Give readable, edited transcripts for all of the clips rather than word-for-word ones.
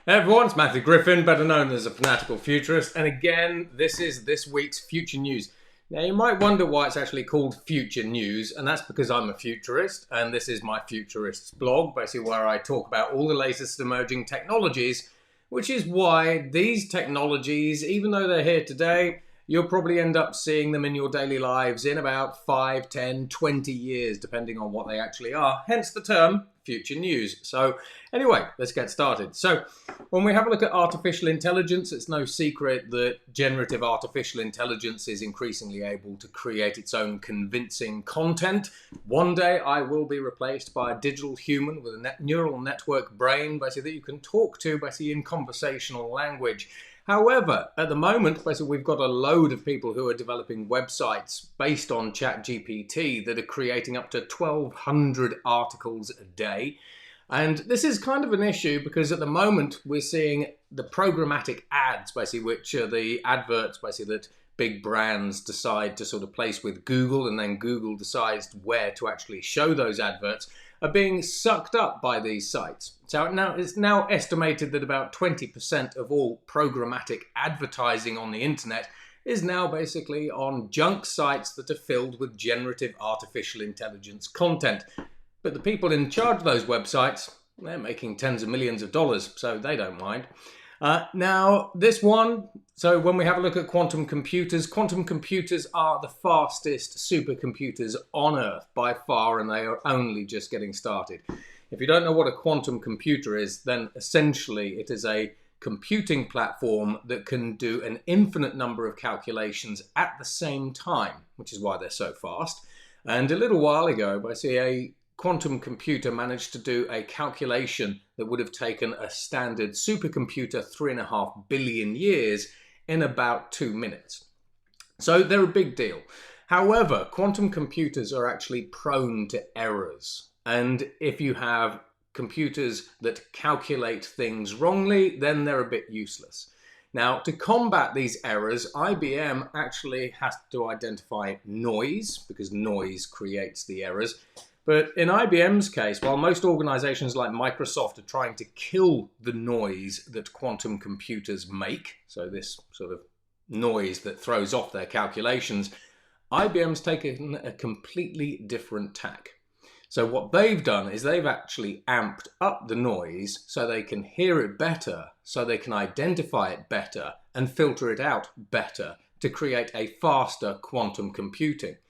Hey everyone, it's Matthew Griffin, better known as a fanatical futurist, and again, this is this week's Future News. Now, you might wonder why it's actually called Future News, and that's because I'm a futurist, and this is my Futurists blog, basically where I talk about all the latest emerging technologies, which is why these technologies, even though they're here today, you'll probably end up seeing them in your daily lives in about 5, 10, 20 years, depending on what they actually are, hence the term Future News. So anyway, let's get started. So when we have a look at artificial intelligence, it's no secret that generative artificial intelligence is increasingly able to create its own convincing content. One day I will be replaced by a digital human with a neural network brain, basically, that you can talk to, basically, in conversational language. However, at the moment, basically, we've got a load of people who are developing websites based on ChatGPT that are creating up to 1,200 articles a day. And this is kind of an issue because at the moment we're seeing the programmatic ads, basically, which are the adverts, basically, that big brands decide to sort of place with Google, and then Google decides where to actually show those adverts, are being sucked up by these sites. So now it's now estimated that about 20% of all programmatic advertising on the internet is now basically on junk sites that are filled with generative artificial intelligence content. But the people in charge of those websites, they're making tens of millions of dollars, so they don't mind. Now, this one, so when we have a look at quantum computers are the fastest supercomputers on Earth by far, and they are only just getting started. If you don't know what a quantum computer is, then essentially it is a computing platform that can do an infinite number of calculations at the same time, which is why they're so fast. And a little while ago, I see a quantum computer managed to do a calculation that would have taken a standard supercomputer 3.5 billion years in about 2 minutes. So they're a big deal. However, quantum computers are actually prone to errors. And if you have computers that calculate things wrongly, then they're a bit useless. Now, to combat these errors, IBM actually has to identify noise, because noise creates the errors. But in IBM's case, while most organizations like Microsoft are trying to kill the noise that quantum computers make, so this sort of noise that throws off their calculations, IBM's taken a completely different tack. So what they've done is they've actually amped up the noise so they can hear it better, so they can identify it better and filter it out better to create a faster quantum computer.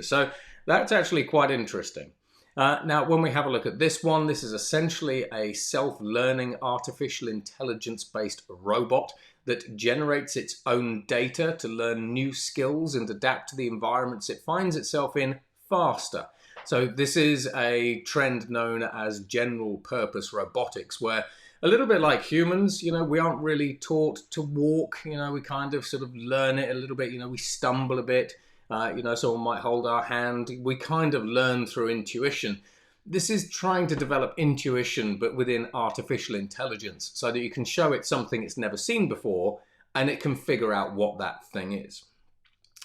So that's actually quite interesting. Now, when we have a look at this one, this is essentially a self-learning artificial intelligence-based robot that generates its own data to learn new skills and adapt to the environments it finds itself in faster. So this is a trend known as general purpose robotics, where a little bit like humans, we aren't really taught to walk, we kind of sort of learn it a little bit, we stumble a bit, someone might hold our hand, we kind of learn through intuition. This is trying to develop intuition, but within artificial intelligence, so that you can show it something it's never seen before, and it can figure out what that thing is.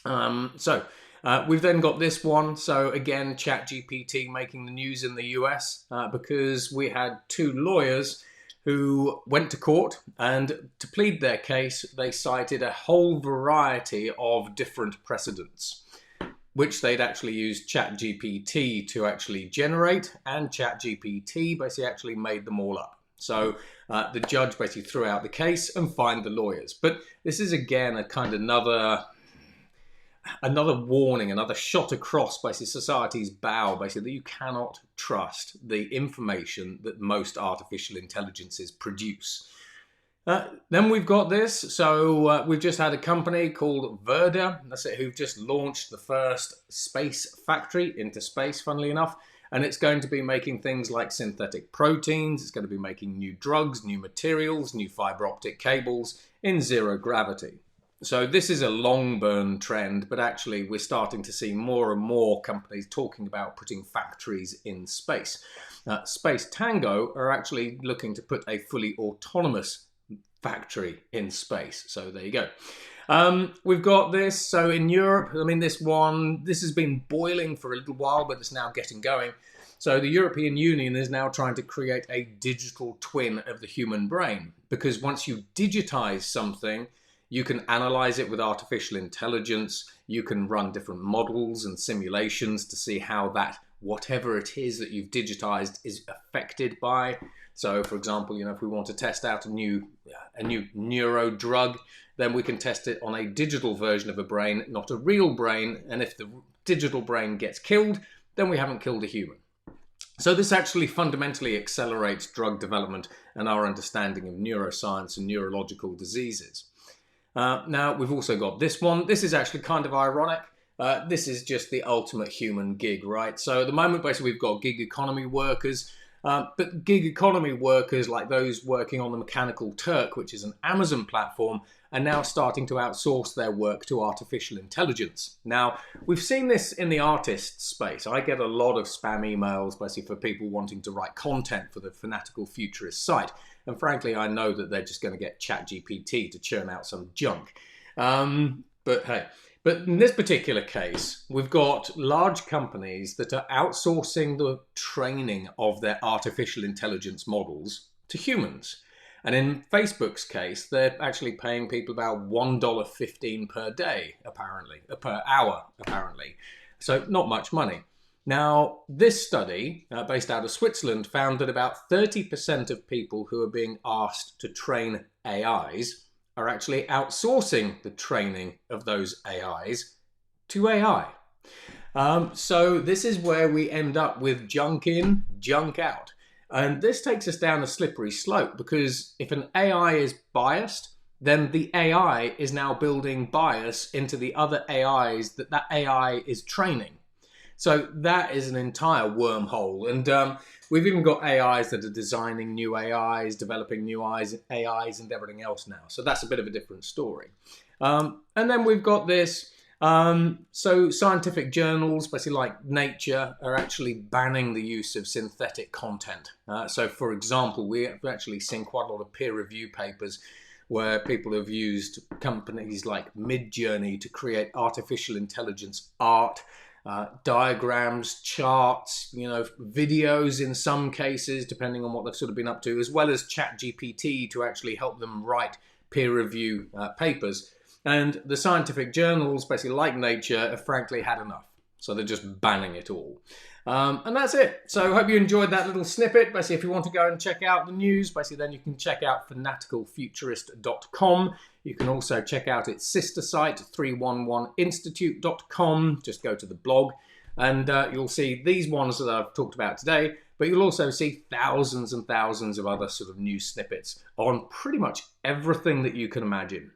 We've then got this one. So again, ChatGPT making the news in the US because we had two lawyers who went to court, and to plead their case, they cited a whole variety of different precedents, which they'd actually used ChatGPT to actually generate, and ChatGPT basically actually made them all up. So the judge basically threw out the case and fined the lawyers. But this is again a kind of another warning, another shot across basically society's bow, basically, that you cannot trust the information that most artificial intelligences produce. Then we've got this. So we've just had a company called Verda, that's it, who've just launched the first space factory into space, funnily enough. And it's going to be making things like synthetic proteins. It's going to be making new drugs, new materials, new fiber optic cables in zero gravity. So this is a long burn trend, but actually we're starting to see more and more companies talking about putting factories in space. Space Tango are actually looking to put a fully autonomous factory in space. So there you go. We've got this. So in Europe, this has been boiling for a little while, but it's now getting going. So the European Union is now trying to create a digital twin of the human brain, because once you digitize something, you can analyze it with artificial intelligence, you can run different models and simulations to see how that, whatever it is that you've digitized, is affected by. So for example, if we want to test out a new neuro drug, then we can test it on a digital version of a brain, not a real brain. And if the digital brain gets killed, then we haven't killed a human. So this actually fundamentally accelerates drug development and our understanding of neuroscience and neurological diseases. Now, we've also got this one. This is actually kind of ironic. This is just the ultimate human gig, right? So at the moment, basically, we've got gig economy workers. But gig economy workers, like those working on the Mechanical Turk, which is an Amazon platform, are now starting to outsource their work to artificial intelligence. Now, we've seen this in the artist space. I get a lot of spam emails, basically, for people wanting to write content for the Fanatical Futurist site. And frankly, I know that they're just going to get ChatGPT to churn out some junk. But hey. But in this particular case, we've got large companies that are outsourcing the training of their artificial intelligence models to humans. And in Facebook's case, they're actually paying people about $1.15 per day, apparently, per hour, apparently. So not much money. Now, this study, based out of Switzerland, found that about 30% of people who are being asked to train AIs are actually outsourcing the training of those AIs to AI. So this is where we end up with junk in, junk out. And this takes us down a slippery slope, because if an AI is biased, then the AI is now building bias into the other AIs that AI is training. So that is an entire wormhole. And we've even got AIs that are designing new AIs, developing new AIs and everything else now. So that's a bit of a different story. And then we've got this. So scientific journals, basically like Nature, are actually banning the use of synthetic content. So for example, we've actually seen quite a lot of peer review papers where people have used companies like Midjourney to create artificial intelligence art, diagrams, charts, videos in some cases, depending on what they've sort of been up to, as well as ChatGPT to actually help them write peer review papers. And the scientific journals, basically like Nature, have frankly had enough. So they're just banning it all. And that's it. So I hope you enjoyed that little snippet. Basically, if you want to go and check out the news, basically then you can check out fanaticalfuturist.com. You can also check out its sister site, 311institute.com. Just go to the blog and you'll see these ones that I've talked about today, but you'll also see thousands and thousands of other sort of news snippets on pretty much everything that you can imagine.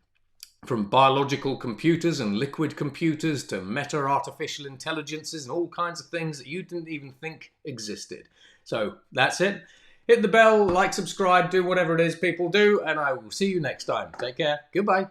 From biological computers and liquid computers to meta artificial intelligences and all kinds of things that you didn't even think existed. So that's it. Hit the bell, like, subscribe, do whatever it is people do, and I will see you next time. Take care. Goodbye.